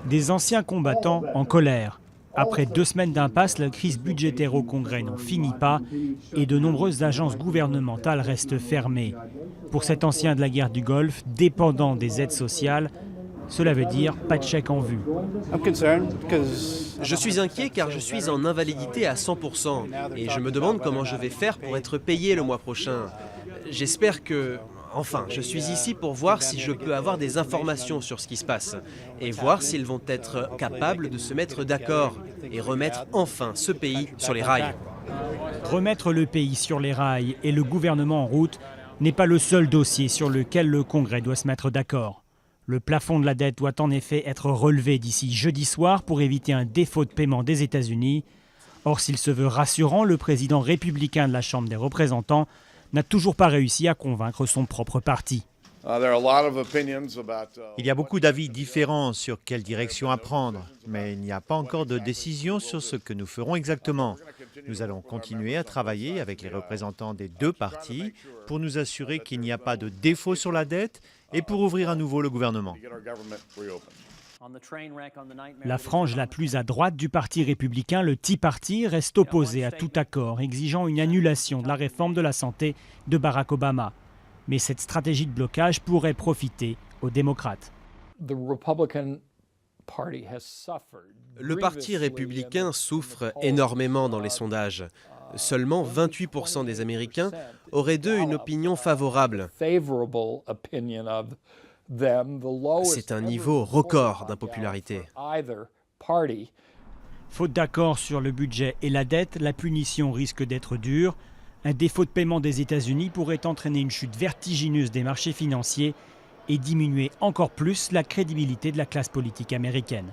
Des anciens combattants en colère. Après 2 semaines d'impasse, la crise budgétaire au Congrès n'en finit pas et de nombreuses agences gouvernementales restent fermées. Pour cet ancien de la guerre du Golfe, dépendant des aides sociales, cela veut dire pas de chèque en vue. Je suis inquiet car je suis en invalidité à 100% et je me demande comment je vais faire pour être payé le mois prochain. J'espère que... Enfin, je suis ici pour voir si je peux avoir des informations sur ce qui se passe et voir s'ils vont être capables de se mettre d'accord et remettre enfin ce pays sur les rails. Remettre le pays sur les rails et le gouvernement en route n'est pas le seul dossier sur lequel le Congrès doit se mettre d'accord. Le plafond de la dette doit en effet être relevé d'ici jeudi soir pour éviter un défaut de paiement des États-Unis. Or, s'il se veut rassurant, le président républicain de la Chambre des représentants n'a toujours pas réussi à convaincre son propre parti. Il y a beaucoup d'avis différents sur quelle direction à prendre, mais il n'y a pas encore de décision sur ce que nous ferons exactement. Nous allons continuer à travailler avec les représentants des 2 partis pour nous assurer qu'il n'y a pas de défaut sur la dette et pour ouvrir à nouveau le gouvernement. La frange la plus à droite du Parti républicain, le Tea Party, reste opposée à tout accord, exigeant une annulation de la réforme de la santé de Barack Obama. Mais cette stratégie de blocage pourrait profiter aux démocrates. Le Parti républicain souffre énormément dans les sondages. Seulement 28% des Américains auraient d'eux une opinion favorable. C'est un niveau record d'impopularité. Faute d'accord sur le budget et la dette, la punition risque d'être dure. Un défaut de paiement des États-Unis pourrait entraîner une chute vertigineuse des marchés financiers et diminuer encore plus la crédibilité de la classe politique américaine.